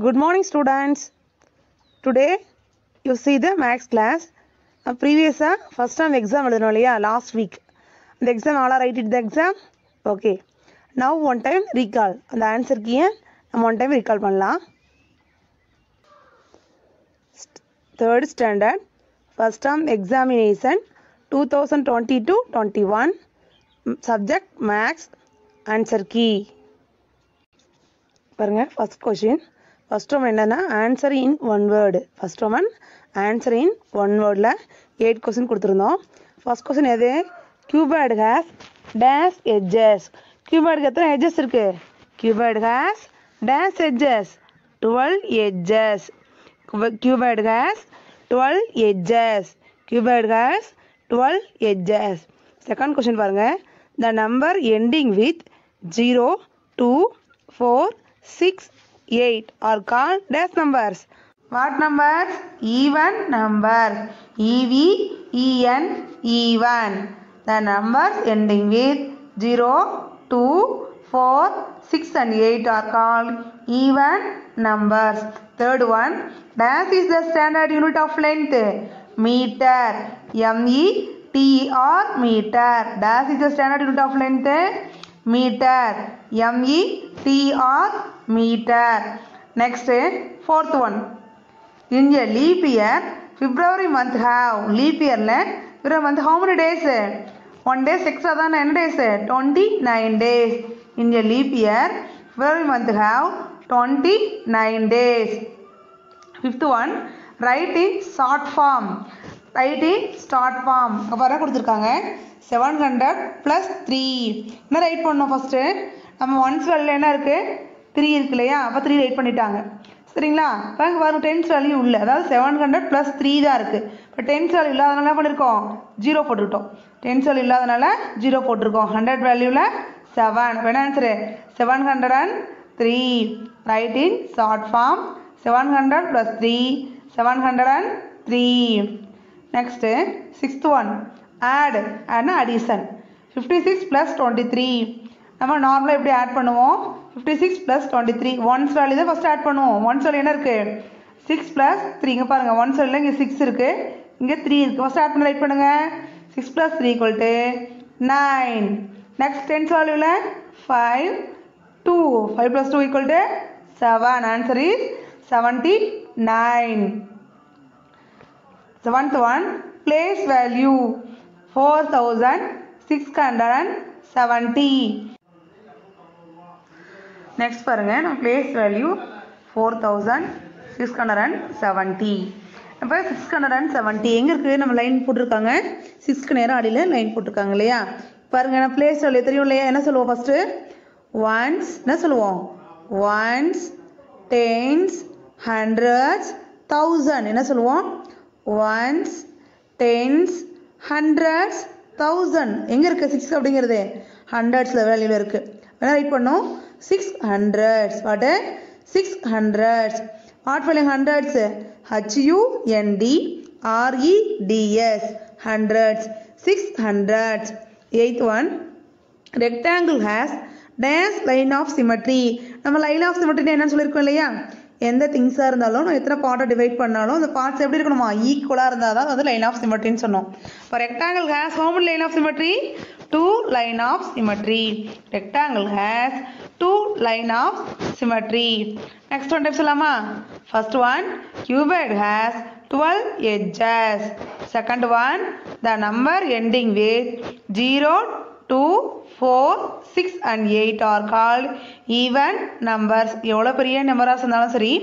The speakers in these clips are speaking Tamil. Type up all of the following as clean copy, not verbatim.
Good morning, students. Today you see the maths class. Previous first time exam last week. The exam all are write it the exam. Okay. Now one time recall. The answer key one time recall பண்ணலாம். Third standard first term examination 2020-21 subject maths answer key. பாருங்க first question. First one என்னன்னா answer in one word. First one answer in one word ல 8 question கொடுத்திருந்தோம். First question எது? Cuboid has dash edges. Cuboid எத்தனை edges இருக்கு? Cuboid has dash edges. 12 edges. Cuboid has 12 edges. Cuboid has 12 edges. Second question பாருங்க. The number ending with 0, 2, 4, 6, 8 are called dash numbers. What numbers? Even numbers. EV, EN, even. The numbers ending with 0, 2, 4, 6 and 8 are called even numbers. Third one. Dash is the standard unit of length. Meter. M-E-T-R meter. Dash is the standard unit of length. Meter. M-E-T-R meter. Next, fourth one. In a leap year, February month have leap year February month how many days? 1 day extra than n days. 29 days. In a leap year, February month have 29 days. Fifth one, write in short form. Write in short form. அப்போ கொடுத்துருக்காங்க 700 plus 3. என்ன ரைட் பண்ணோம் ஃபர்ஸ்ட்? நம்ம ஒன்ஸ் வேல்யூ என்ன இருக்கு? 3 இருக்கு இல்லையா? அப்போ 3 ரைட் பண்ணிட்டாங்க. சரிங்களா? இப்போ வரும் டென்ஸ் வேல்யூ உள்ள, அதாவது 700 plus 3 தான் இருக்கு. இப்போ டென்ஸ் வேல்யூ இல்லாதனால என்ன பண்ணியிருக்கோம்? 0 போட்டுக்கிட்டோம். டென்ஸ் வேல்யூ இல்லாதனால 0 போட்டிருக்கோம். 100 வேல்யூவில் 7. இப்போ என்ன answer? 703. Write in short form. 700 plus 3. 703. Next, sixth one. Add and addition. 56 plus 23. நம்ம நார்மலாக எப்படி ஆட் பண்ணுவோம்? 56 plus 23. ஒன்ஸ் வேல்யூ தான் ஃபஸ்ட் ஆட் பண்ணுவோம். ஒன்ஸ் வேல்யூ என்ன இருக்குது? 6 plus 3. இங்கே பாருங்கள், ஒன்ஸ் வேல்யூவில் இங்கே 6 இருக்குது, இங்கே 3 இருக்குது. ஃபஸ்ட் ஆட் பண்ணி ரைட் பண்ணுங்கள். 6 plus 3 equal to 9. Next tens வேல்யூவில் 5, 2. 5 plus 2 equal to 7. Answer is 79. Seventh one, place value 4670. Next பாருங்க, நம்ம place value 4670. இப்போ 670 எங்கே இருக்குது? நம்ம லைன் போட்டிருக்காங்க. 6க்கு நேரம் அடியில் லைன் போட்டிருக்காங்க இல்லையா? பாருங்க, நம்ம place value தெரியும் இல்லையா? என்ன சொல்லுவோம் ஃபஸ்ட்டு? ஒன்ஸ் என்ன சொல்லுவோம்? Ones, tens, hundreds, thousand. என்ன சொல்லுவோம்? Ones, tens, hundreds, thousand. எங்கே இருக்குது 6 அப்படிங்கிறது? ஹண்ட்ரட்ஸில் வேல்யூவில் இருக்குது. என்ன ரைட் பண்ணோம்? 600. வாட்டு? 600. What filing hundreds? HUNDREDS. Hundreds. 600. Eighth one. Rectangle has dash line of symmetry. நம்ம லைன் ஆஃப் சிமெட்ரி என்னன்னு சொல்லியிருக்கோம் இல்லையா? எந்த திங்ஸாக இருந்தாலும் நம்ம எத்தனை பார்ட்டை டிவைட் பண்ணாலும் அந்த பார்ட்ஸ் எப்படி இருக்கணுமா? ஈக்குவலாக இருந்தால் தான் அது லைன் ஆஃப் சிமெட்ரின்னு சொன்னோம். இப்போ rectangle has how many line of symmetry? 2 line of symmetry. Rectangle has 2 line of symmetry. Next one type சொல்லலாமா? First one, cuboid has 12 edges. Second one, the number ending with 0, 2, 4, 6 and 8 are called even numbers. எவ்வளோ பெரிய நம்பராக இருந்தாலும் சரி,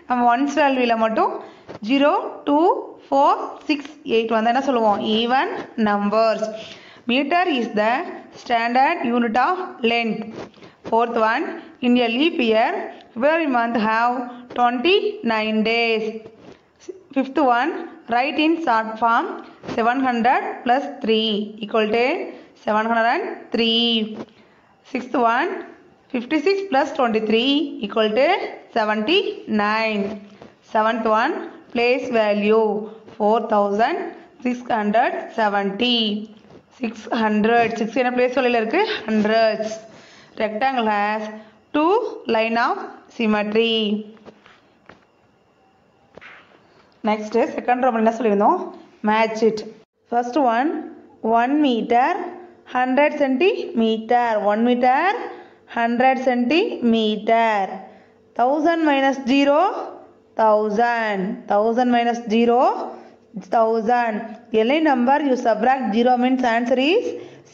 நம்ம ஒன்ஸ் வேல்யூவில் மட்டும் 0, 2, 4, 6, 8 வந்து என்ன சொல்லுவோம்? even numbers. Meter is the standard unit of length. Fourth one, in a leap year, February month have 29 days. Fifth one, write in short form 700 plus 3 equal to 703. Sixth one, 56 plus 23 equal to 79. Seventh one, place value 4670. 600. 6 என்ன place value இருக்கு? Hundreds. Rectangle has 2 line of symmetry. Next, second Roman என்ன சொல்லியிருந்தோம்? Match it. First one, 1 meter, 100 centimeter. 1 meter, 100 centimeter. 1000 minus 0, 1000. 1000 minus 0, 1000. Any number you subtract 0 means answer is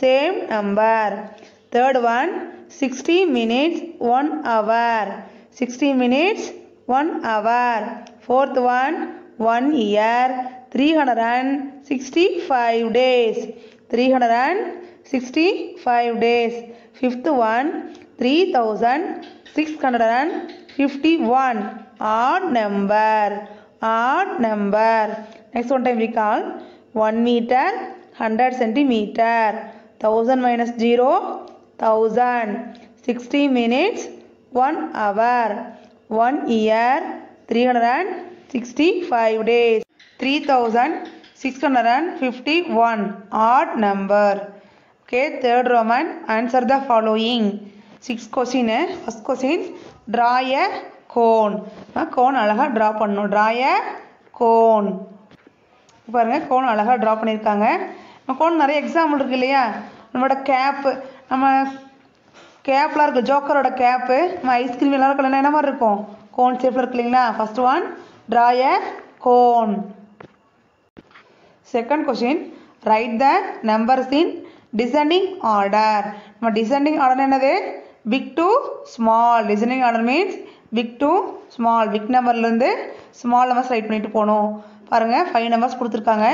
same number. Third one, 60 minutes, 1 hour. 60 minutes, 1 hour. Fourth one, 1 year, 365 days. 365 days. Fifth one, 3651. Odd number. Odd number. Next one time we call 1 meter, 100 centimeter. 1000 minus 0, 1000. 60 minutes, 1 hour. 1 year, 365 days. 3651. Odd number. Okay, third Roman. Answer the following. 6 question. First question, draw a cone. Cone அழகா draw பண்ணணும். Draw a cone. பாருங்க கோன் அழகா draw பண்ணியிருக்காங்க. கோன் நிறைய எக்ஸாம்பிள் இருக்கு இல்லையா? நம்மளோட கேப்பு, நம்ம கேப்லாம் இருக்குது, ஜோக்கரோட கேப்பு, நம்ம ஐஸ்கிரீம் எல்லாம் இருக்கலாம், என்ன மாதிரி இருக்கும்? கோன் ஷேப்பில் இருக்கு இல்லைங்களா? First one, draw a cone. Second question, write the numbers in descending order. நம்ம டிசெண்டிங் ஆர்டர் என்னது? Big to small. Descending order means big to small. Big நம்பர்லேருந்து ஸ்மால் நம்பர்ஸ் ரைட் பண்ணிட்டு போகணும். பாருங்கள் 5 நம்பர்ஸ் கொடுத்துருக்காங்க.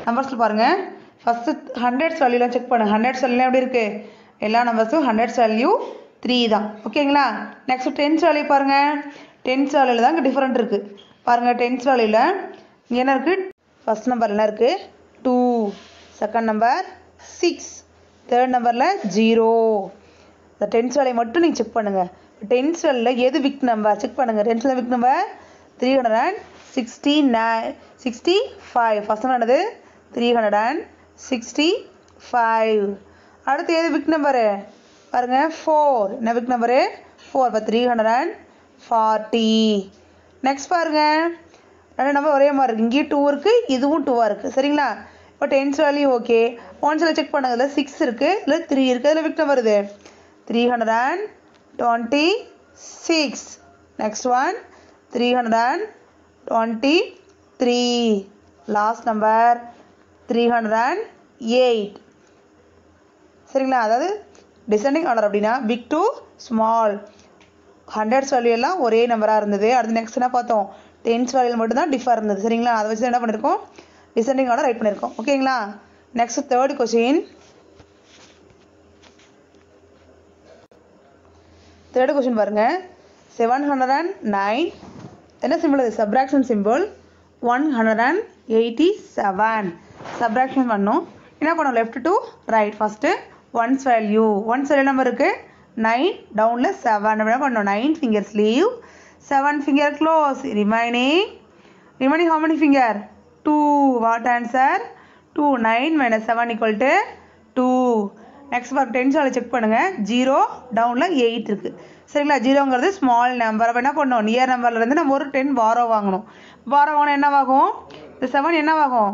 நம்பர்ஸில் பாருங்கள், ஃபஸ்ட்டு ஹண்ட்ரட்ஸ் வேல்யூலாம் செக் பண்ணுங்கள். ஹண்ட்ரட்ஸ் வேல்யூலாம் எப்படி இருக்குது? எல்லா நம்பர்ஸும் ஹண்ட்ரட்ஸ் வேல்யூ 3 தான். ஓகேங்களா? நெக்ஸ்ட் டென்ஸ் வேல்யூ பாருங்கள். டென்ஸ் வேல்யூவில் தான் இங்கே டிஃப்ரெண்ட் இருக்குது. பாருங்கள், டென்ஸ் வேல்யூவில் இங்கே என்ன இருக்குது? ஃபஸ்ட் நம்பர் என்ன இருக்குது? 2. Second number 6. தேர்ட் நம்பரில் 0. இந்த டென்ஸ் வேல்யூ மட்டும் நீங்கள் செக் பண்ணுங்கள். டென்ஸ் வேல்யூவில் எது பிக் நம்பர் செக் பண்ணுங்கள். Tens value big number 365. First number என்னது? 365. அடுத்து எது பிக் நம்பரு? பாருங்கள் 4. என்ன பிக் நம்பரு? 4. இப்போ 340. நெக்ஸ்ட் பாருங்கள், ரெண்டு நம்பர் ஒரே மாதிரி இருக்குது. இங்கேயும் 2 இருக்குது, இதுவும் 2 இருக்குது. சரிங்களா? இப்போ டென்ஸ் வேல்யூ ஓகே. ஒன்ஸ் எல்லாம் செக் பண்ணுங்க. இதில் 6 இருக்குது, இல்லை 3 இருக்குது. இதில் பிக் நம்பர் இது 326. Next one 323. Last number 308. சரிங்களா? அதாவது டிசெண்டிங் ஆர்டர் அப்படின்னா big to small. Hundreds value எல்லாம் ஒரே நம்பராக இருந்தது. அடுத்து நெக்ஸ்ட் என்ன பார்த்தோம்? டென்ஸ் வேல்யூ மட்டும் தான் டிஃபர் இருந்தது. சரிங்களா? அதை வச்சு என்ன பண்ணியிருக்கோம்? டிசெண்டிங் ஆர்டர் ரைட் பண்ணியிருக்கோம். ஓகேங்களா? Next third question. Third question பாருங்கள். 709 என்ன சிம்பிள்? அது சப்ராக்ஷன் சிம்பிள். 187 சப்ராக்ஷன் பண்ணோம். என்ன பண்ணோம்? Left to right. First once value. Once value number இருக்குது 9, டவுனில் 7. என்ன பண்ணோம்? 9 fingers leave, 7 finger close. Remaining how many finger? 2. What answer? 2. 9 minus 7 equal to 2. Next பாருங்க, டென்ஸ் வேல்யூ செக் பண்ணுங்கள். 0, டவுனில் 8 இருக்குது. சரிங்களா? 0ங்கிறது ஸ்மால் நம்பர். அப்போ என்ன பண்ணணும்? நியர் நம்பர்லேருந்து நம்ம ஒரு 10 பாரோ வாங்கணும். பாரோ வாங்கினா என்னவாகும்? இந்த 7 என்னவாகும்?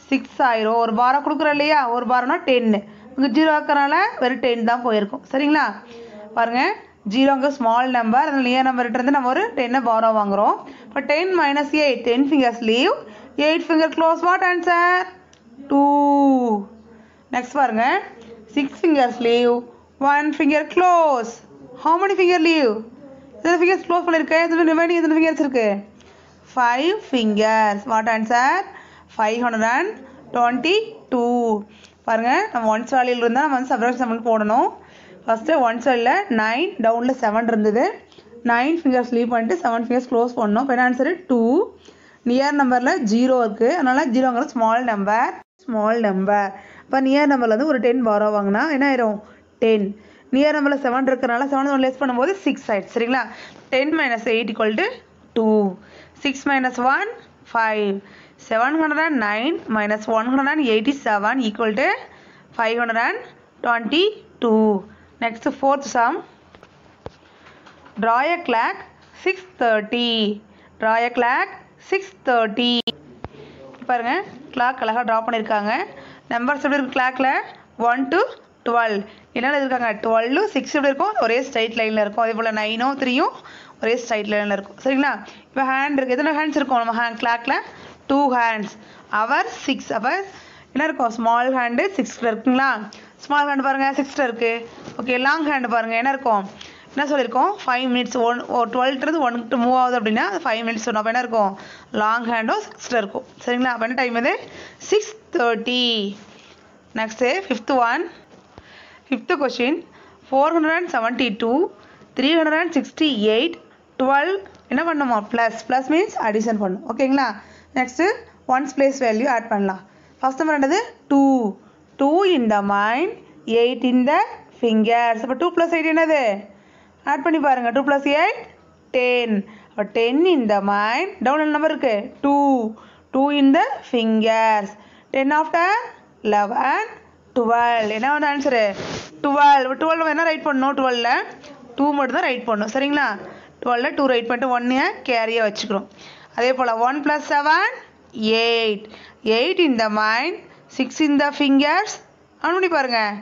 6 ஆயிரும். ஒரு பாரோ கொடுக்குறோம் இல்லையா? ஒரு பாரோனா 10. இங்கே 0 இருக்கிறனால வெறும் 10 தான் போயிருக்கும். சரிங்களா? பாருங்கள், 0ங்க ஸ்மால் நம்பர், அதில் நியர் நம்பர்கிட்ட நம்ம ஒரு 10 பாரோ வாங்குகிறோம். இப்போ 10 minus 8, 10 fingers leave, 8 finger close. What answer? 2. Next பாருங்கள், 6 fingers leave, 1 finger close. How many finger leave? எத்தனை fingers close பண்ணியிருக்கேன்? இதில் ரிமைனிங் எத்தனை fingers இருக்குது? 5 fingers. What answer? 522. பாருங்கள், நம்ம ஒன்ஸ் வேல்யூவில் இருந்தால் நம்ம வந்து சப்ராக்ஷன் சிம்பிள் போடணும். ஃபஸ்ட்டு ஒன்ஸ் வேல்யூவில் 9, டவுனில் 7 இருந்தது. 9 ஃபிங்கர்ஸ் லீவ் பண்ணிட்டு 7 ஃபிங்கர்ஸ் க்ளோஸ் பண்ணணும். இப்போ என்ன ஆன்சரு? 2. நியர் நம்பரில் 0 இருக்குது, அதனால் 0ங்கிறது ஸ்மால் நம்பர். இப்போ நியர் நம்பரில் வந்து ஒரு 10 பாரோ வாங்கினா என்ன ஆயிரும்? 10. நியர் நம்பரில் 7 இருக்கிறனால 7 லெஸ் பண்ணும்போது 6 ஆயிடுச்சு. சரிங்களா? 10 minus 8 equal to 2. 6 minus 1, 5. 709 minus 187 equal to 522. Next, fourth sum. Draw a clock 6:30. Draw a clock 6:30. பாருங்க கிளாக் அழகாக ட்ரா பண்ணியிருக்காங்க. நம்பர்ஸ் எப்படி இருக்குது கிளாக்கில் 1 to 12 என்ன இருக்காங்க 12 6 எப்படி இருக்கும் ஒரே ஸ்ட்ரைட் லைனில் இருக்கும். அதே போல் 9 3 ஒரே ஸ்ட்ரைட் லைனில் இருக்கும். சரிங்களா? இப்போ ஹேண்ட் இருக்குது. எத்தனை ஹேண்ட்ஸ் இருக்கும் நம்ம கிளாக்கில் 2 ஹேண்ட்ஸ். அவர் 6 அப்போ என்ன இருக்கும் ஸ்மால் ஹேண்டு 6 இருக்குங்களா? ஸ்மால் ஹேண்டு பாருங்கள் 6 இருக்குது. ஓகே லாங் ஹேண்டு பாருங்கள் என்ன இருக்கும் என்ன சொல்லியிருக்கோம் 5 minutes 12 1 மூவ் ஆகுது அப்படின்னா 5 minutes சொன்னோம். அப்போ என்ன இருக்கும் லாங் ஹேண்டும் 6 இருக்கும். சரிங்களா? அப்போ என்ன டைம் இது 6:30. நெக்ஸ்ட்டு ஃபிஃப்த்து கொஷின் 472 368 12 என்ன பண்ணுமா ப்ளஸ் மீன்ஸ் அடிஷன் பண்ணும். ஓகேங்களா? Next ones place value add பண்ணலாம். ஃபஸ்ட் நம்பர் என்னது 2 இன் the mind 8 in the fingers. அப்போ 2 + 8 என்னது ஆட் பண்ணி பாருங்கள் 2 + 8 10. அப்போ 10 இன் த மைண்ட் டவுன் நம்பர் இருக்குது 2 இன் த ஃபிங்கர்ஸ் 10 ஆஃப்டர் 11 12 என்ன வந்து ஆன்சரு 12 என்ன ரைட் பண்ணணும் 12ல் 2 மட்டும் தான் ரைட் பண்ணணும். சரிங்களா? 12ல் 2 ரைட் பண்ணிட்டு 1 கேரியை வச்சுக்கிறோம். அதே போல் 1 + 7 8 in the mind 6 in the fingers on பண்ணி பாருங்கள்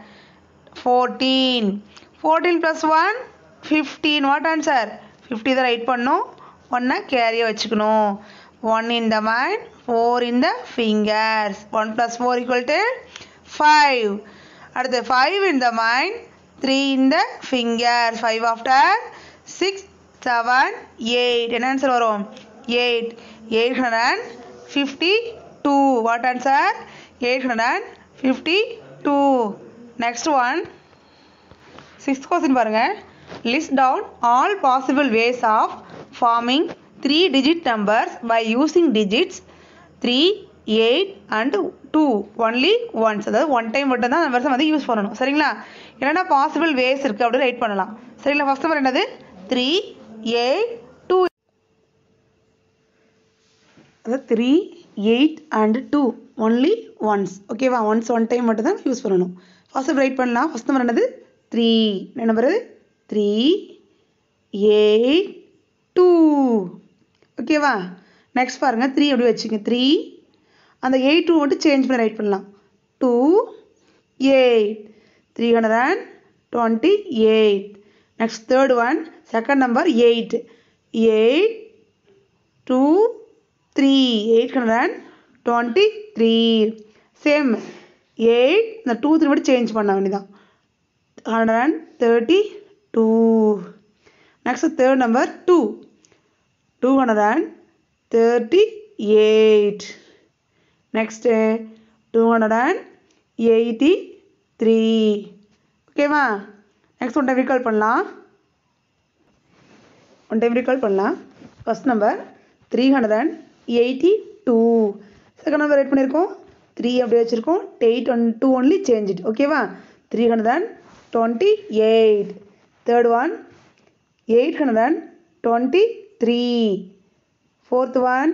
14 + 1 15 வாட் ஆன்சர் 50 தான் ரைட் பண்ணணும். 1 கேரியை வச்சுக்கணும். 1 இன் the mind 4 in the fingers 1 + 4 = 5. அடுத்து 5 in the mind 3 in the fingers 5 after 6 7 8 என்ன ஆன்சர் வரும் 852 what answer 852. Next one 6th question பாருங்கள். List down all possible ways of forming 3-digit numbers by using digits 3 8 and 2 only once. அதாவது ஒன் டைம் மட்டும் தான் நம்பர்ஸை வந்து யூஸ் பண்ணணும். சரிங்களா? என்னென்னா பாசிபிள் வேஸ் இருக்குது அப்படின்னு ரைட் பண்ணலாம். சரிங்களா? ஃபஸ்ட் நம்பர் என்னது 3 8 2 அதாவது 3 8 and 2 only once. ஓகேவா? ஒன் டைம் மட்டும் தான் யூஸ் பண்ணணும். ஃபஸ்ட்டு ரைட் பண்ணலாம். ஃபஸ்ட் நம்பர் என்னது 3 என்ன நம்பர் 3 8 2 ஓகேவா? நெக்ஸ்ட் பாருங்கள் 3 எப்படி வச்சுங்க 3 அந்த 8 2 மட்டும் சேஞ்ச் பண்ணி ரைட் பண்ணலாம் 2 8 328. Next third one second number 8 2 3 823. Same 8 இந்த 2 3 மட்டும் சேஞ்ச் பண்ண வேண்டியதான் 132. Next third number 2 238. நெக்ஸ்ட்டு 283. ஓகேவா? நெக்ஸ்ட் ஒன் டைம் ரீகால் பண்ணலாம். First number 382. Second number right பண்ணியிருக்கோம் 3 அப்படி வச்சுருக்கோம் 8 and 2 ஒன்லி சேஞ்ச் இட். ஓகேவா? 328. Third one 823. Fourth one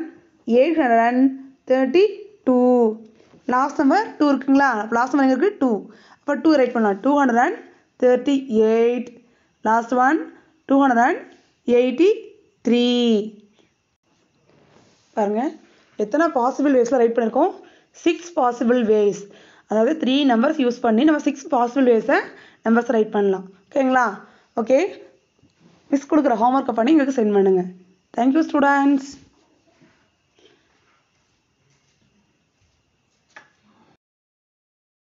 832. Last number 2 இருக்குங்களா? லாஸ்ட் நம்பர் எங்கே இருக்குது 2. அப்போ 2 ரைட் பண்ணலாம் 238. Last one 283. பாருங்கள் எத்தனை பாசிபிள் வேஸில் ரைட் பண்ணியிருக்கோம் 6 பாசிபிள் வேஸ். அதாவது 3 நம்பர்ஸ் யூஸ் பண்ணி நம்ம 6 பாசிபிள் வேஸை நம்பர்ஸ் ரைட் பண்ணலாம். ஓகேங்களா? ஓகே மிஸ் கொடுக்குற ஹோம்ஒர்க்கை பண்ணி எங்களுக்கு சென்ட் பண்ணுங்கள். Thank you students.